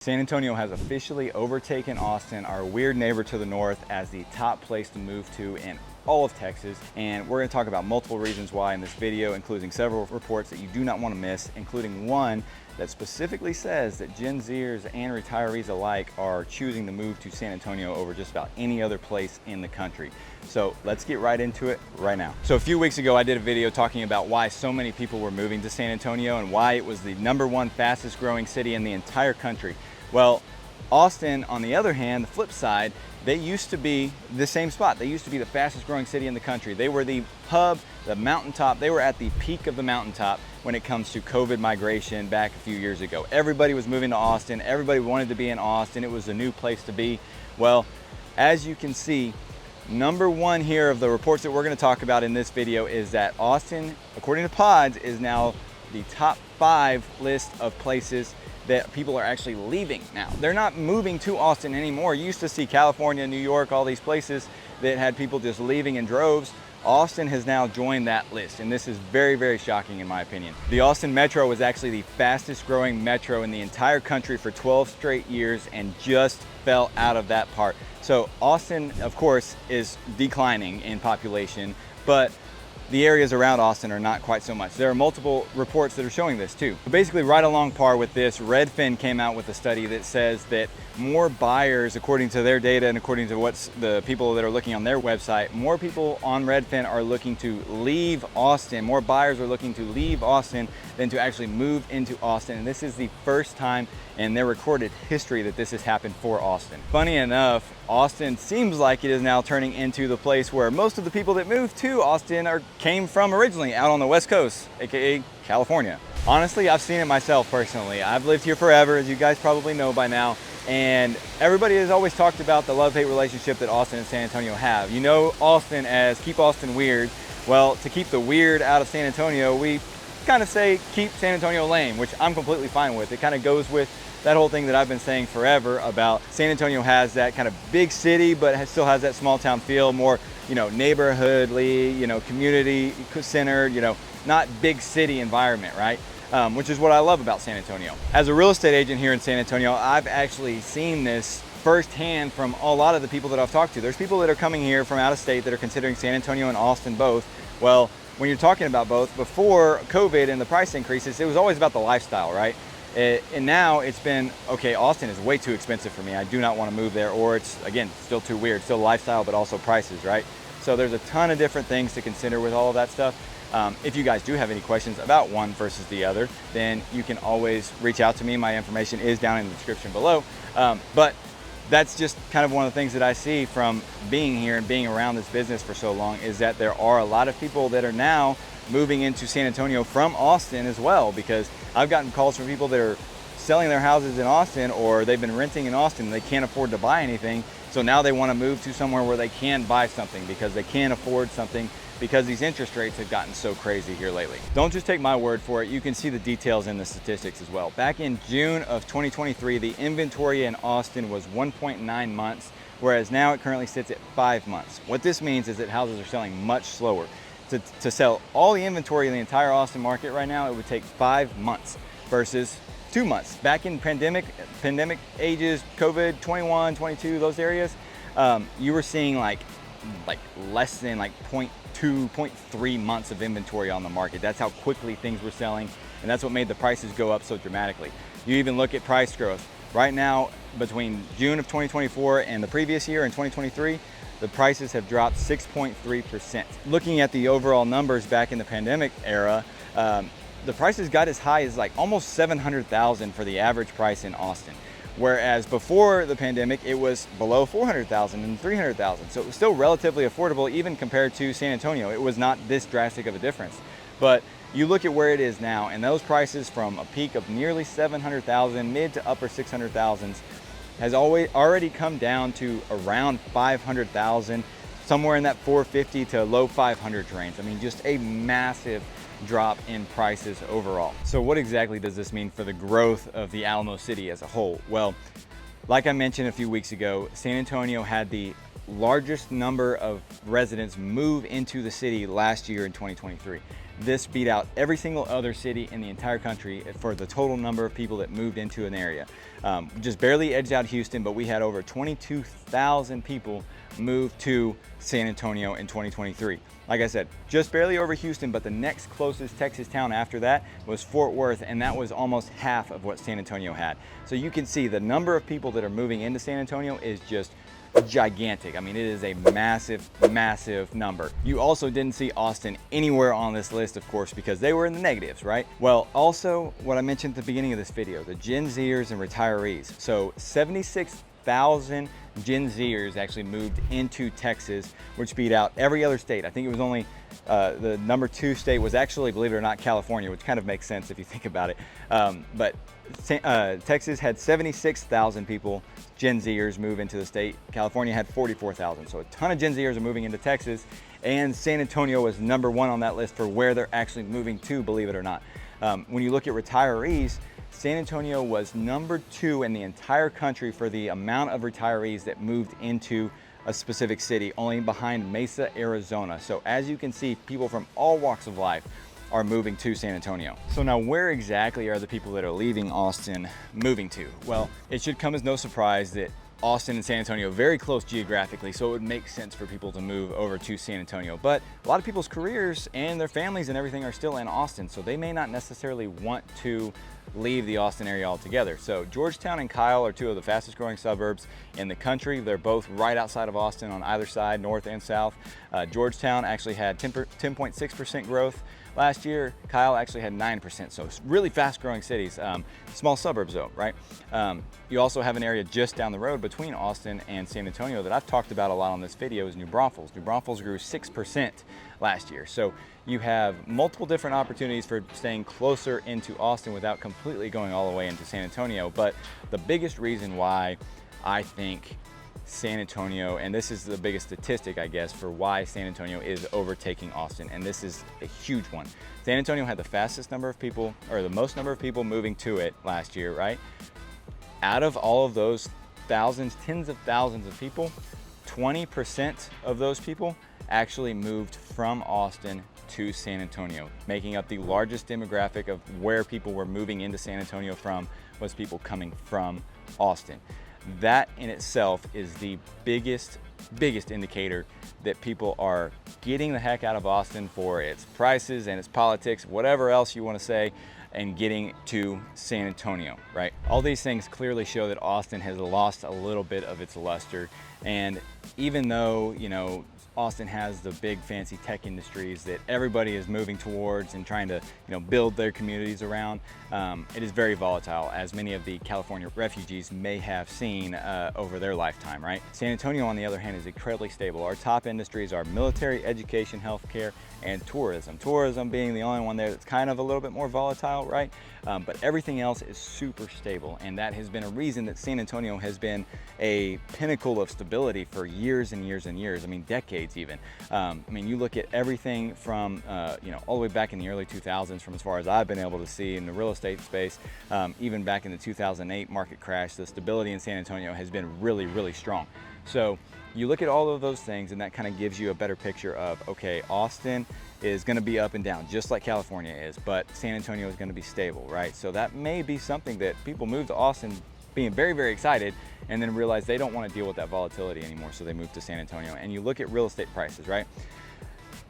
San Antonio has officially overtaken Austin, our weird neighbor to the north, as the top place to move to in all of Texas. And we're going to talk about multiple reasons why in this video, including several reports that you do not want to miss, including one that specifically says that Gen Zers and retirees alike are choosing to move to San Antonio over just about any other place in the country. So let's get right into it right now. So a few weeks ago, I did a video talking about why so many people were moving to San Antonio and why it was the #1 fastest growing city in the entire country. Well, Austin, on the other hand, the flip side, they used to be the same spot. They used to be the fastest growing city in the country. They were the hub, the mountaintop. They were at the peak of the mountaintop when it comes to COVID migration back a few years ago. Everybody was moving to Austin. Everybody wanted to be in Austin. It was a new place to be. Well, as you can see, #1 here of the reports that we're going to talk about in this video is that Austin, according to Pods, is now the top 5 list of places that people are actually leaving now. They're not moving to Austin anymore. You used to see California, New York, all these places that had people just leaving in droves. Austin has now joined that list, and this is very, very shocking in my opinion. The Austin Metro was actually the fastest growing metro in the entire country for 12 straight years and just fell out of that part. So Austin, of course, is declining in population, but the areas around Austin are not quite so much. There are multiple reports that are showing this too. But basically, right along par with this, Redfin came out with a study that says that more buyers, according to their data and according to what's the people that are looking on their website, more people on Redfin are looking to leave Austin. More buyers are looking to leave Austin than to actually move into Austin. And this is the first time in their recorded history that this has happened for Austin. Funny enough, Austin seems like it is now turning into the place where most of the people that moved to Austin came from originally, out on the West Coast, aka California. Honestly, I've seen it myself personally. I've lived here forever, as you guys probably know by now, and everybody has always talked about the love-hate relationship that Austin and San Antonio have. You know Austin as keep Austin weird. Well, to keep the weird out of San Antonio, we kind of say keep San Antonio lame, which I'm completely fine with. It kind of goes with that whole thing that I've been saying forever about San Antonio has that kind of big city, but still has that small town feel, more, neighborhoodly, community centered, not big city environment, right? Which is what I love about San Antonio. As a real estate agent here in San Antonio, I've actually seen this firsthand from a lot of the people that I've talked to. There's people that are coming here from out of state that are considering San Antonio and Austin both. Well, when you're talking about both, before COVID and the price increases, it was always about the lifestyle, right? And now it's been, okay, Austin is way too expensive for me. I do not want to move there, or it's, again, still too weird, still lifestyle, but also prices, right? So there's a ton of different things to consider with all of that stuff. If you guys do have any questions about one versus the other, then you can always reach out to me. My information is down in the description below. But that's just kind of one of the things that I see from being here and being around this business for so long, is that there are a lot of people that are now moving into San Antonio from Austin as well, because I've gotten calls from people that are selling their houses in Austin, or they've been renting in Austin and they can't afford to buy anything. So now they want to move to somewhere where they can buy something because they can't afford something, because these interest rates have gotten so crazy here lately. Don't just take my word for it. You can see the details in the statistics as well. Back in June of 2023, the inventory in Austin was 1.9 months, whereas now it currently sits at 5 months. What this means is that houses are selling much slower. To sell all the inventory in the entire Austin market right now, it would take 5 months versus 2 months. Back in pandemic ages, COVID, 21, 22, those areas, you were seeing like less than 0.2, 0.3 months of inventory on the market. That's how quickly things were selling, and that's what made the prices go up so dramatically. You even look at price growth. Right now, between June of 2024 and the previous year in 2023, the prices have dropped 6.3%. Looking at the overall numbers back in the pandemic era, the prices got as high as almost $700,000 for the average price in Austin. Whereas before the pandemic, it was below $400,000 and $300,000. So it was still relatively affordable, even compared to San Antonio. It was not this drastic of a difference. But you look at where it is now, and those prices from a peak of nearly $700,000, mid to upper $600,000s, has already come down to around $500,000, somewhere in that $450 to low $500s range. I mean, just a massive drop in prices overall. So what exactly does this mean for the growth of the Alamo City as a whole? Well, like I mentioned a few weeks ago, San Antonio had the largest number of residents move into the city last year in 2023. This beat out every single other city in the entire country for the total number of people that moved into an area. Just barely edged out Houston, but we had over 22,000 people move to San Antonio in 2023. Like I said, just barely over Houston, but the next closest Texas town after that was Fort Worth, and that was almost half of what San Antonio had. So you can see the number of people that are moving into San Antonio is just gigantic. I mean, it is a massive, massive number. You also didn't see Austin anywhere on this list, of course, because they were in the negatives, right? Well, also what I mentioned at the beginning of this video, the Gen Zers and retirees. So 76,000 Gen Zers actually moved into Texas, which beat out every other state. I think it was only the number 2 state was actually, believe it or not, California, which kind of makes sense if you think about it. But Texas had 76,000 people, Gen Zers, move into the state. California had 44,000. So a ton of Gen Zers are moving into Texas, and San Antonio was number 1 on that list for where they're actually moving to, believe it or not. When you look at retirees, San Antonio was number 2 in the entire country for the amount of retirees that moved into a specific city, only behind Mesa, Arizona. So as you can see, people from all walks of life are moving to San Antonio. So now where exactly are the people that are leaving Austin moving to? Well, it should come as no surprise that Austin and San Antonio are very close geographically, so it would make sense for people to move over to San Antonio. But a lot of people's careers and their families and everything are still in Austin, so they may not necessarily want to leave the Austin area altogether. So Georgetown and Kyle are 2 of the fastest growing suburbs in the country. They're both right outside of Austin on either side, north and south. Georgetown actually had 10.6% growth last year. Kyle actually had 9%, so it's really fast growing cities. Small suburbs though, right? You also have an area just down the road between Austin and San Antonio that I've talked about a lot on this video is New Braunfels. New Braunfels grew 6% last year. So you have multiple different opportunities for staying closer into Austin without completely going all the way into San Antonio. But the biggest reason why I think San Antonio, and this is the biggest statistic, I guess, for why San Antonio is overtaking Austin, and this is a huge one. San Antonio had the fastest number of people, or the most number of people moving to it last year, right? Out of all of those thousands, tens of thousands of people, 20% of those people actually moved from Austin to San Antonio, making up the largest demographic of where people were moving into San Antonio from was people coming from Austin. That in itself is the biggest indicator that people are getting the heck out of Austin for its prices and its politics, whatever else you want to say, and getting to San Antonio, right? All these things clearly show that Austin has lost a little bit of its luster. And even though, you know, Austin has the big fancy tech industries that everybody is moving towards and trying to, you know, build their communities around, it is very volatile, as many of the California refugees may have seen over their lifetime, right? San Antonio, on the other hand, is incredibly stable. Our top industries are military, education, healthcare, and tourism. Tourism being the only one there that's kind of a little bit more volatile, right? But everything else is super stable, and that has been a reason that San Antonio has been a pinnacle of stability for years and years and years. I mean, decades even. I mean, you look at everything from, you know, all the way back in the early 2000s, from as far as I've been able to see in the real estate space, even back in the 2008 market crash, the stability in San Antonio has been really, really strong. So you look at all of those things, and that kind of gives you a better picture of, okay, Austin is going to be up and down just like California is, but San Antonio is going to be stable, right? So that may be something that people move to Austin being very, very excited, and then realize they don't want to deal with that volatility anymore, so they move to San Antonio. And you look at real estate prices, right?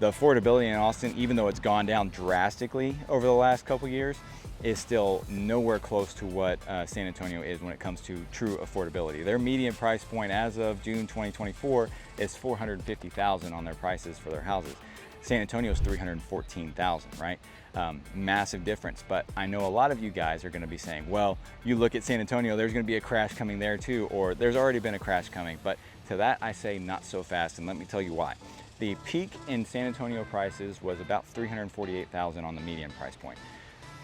The affordability in Austin, even though it's gone down drastically over the last couple years, is still nowhere close to what San Antonio is when it comes to true affordability. Their median price point as of June 2024 is $450,000 on their prices for their houses. San Antonio is $314,000, right? Massive difference. But I know a lot of you guys are going to be saying, well, you look at San Antonio, there's going to be a crash coming there too, or there's already been a crash coming. But to that I say not so fast, and let me tell you why. The peak in San Antonio prices was about $348,000 on the median price point.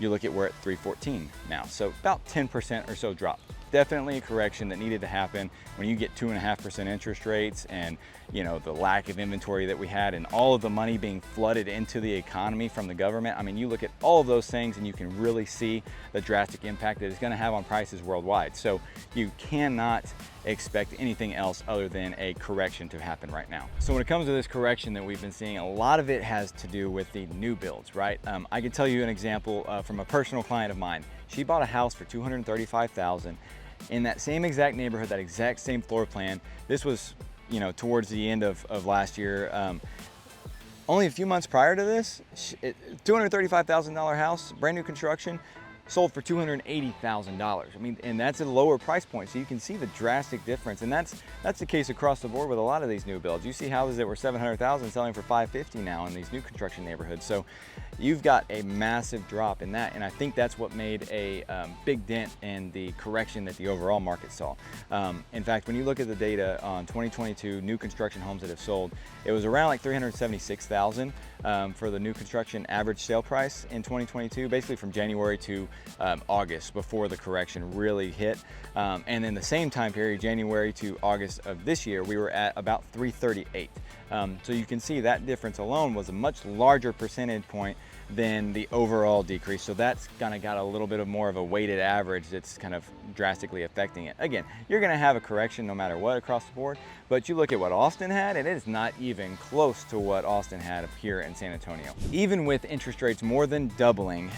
You look at we're at $314 now, so about 10% or so drop. Definitely a correction that needed to happen when you get 2.5% interest rates, and you know, the lack of inventory that we had, and all of the money being flooded into the economy from the government. I mean, you look at all of those things and you can really see the drastic impact that it's going to have on prices worldwide. So you cannot expect anything else other than a correction to happen right now. So when it comes to this correction that we've been seeing, a lot of it has to do with the new builds, right? I can tell you an example from a personal client of mine. She bought a house for $235,000 in that same exact neighborhood, that exact same floor plan. This was, you know, towards the end of last year. Only a few months prior to this, $235,000 house, brand new construction, sold for $280,000. I mean, and that's a lower price point, so you can see the drastic difference. And that's the case across the board with a lot of these new builds. You see houses that were $700,000 selling for $550 now in these new construction neighborhoods. So you've got a massive drop in that, and I think that's what made a big dent in the correction that the overall market saw. In fact, when you look at the data on 2022 new construction homes that have sold, it was around like $376,000 for the new construction average sale price in 2022, basically from January to August, before the correction really hit. And then the same time period, January to August of this year, we were at about 338. So you can see that difference alone was a much larger percentage point than the overall decrease. So that's kind of got a little bit of more of a weighted average that's kind of drastically affecting it. Again, you're going to have a correction no matter what across the board, but you look at what Austin had, and it is not even close to what Austin had up here in San Antonio. Even with interest rates more than doubling,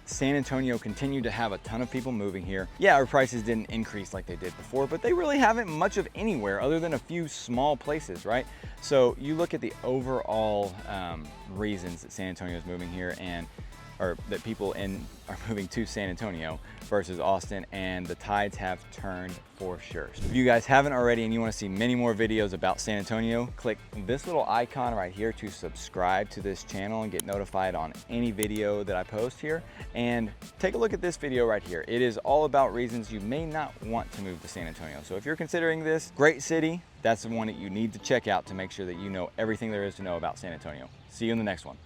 San Antonio continued to have a ton of people moving here. Yeah, our prices didn't increase like they did before, but they really haven't much of anywhere other than a few small places, right? So you look at the overall reasons that San Antonio is moving here, or that people are moving to San Antonio versus Austin, and the tides have turned for sure. So if you guys haven't already and you want to see many more videos about San Antonio, click this little icon right here to subscribe to this channel and get notified on any video that I post here. And take a look at this video right here. It is all about reasons you may not want to move to San Antonio. So if you're considering this great city, that's the one that you need to check out to make sure that you know everything there is to know about San Antonio. See you in the next one.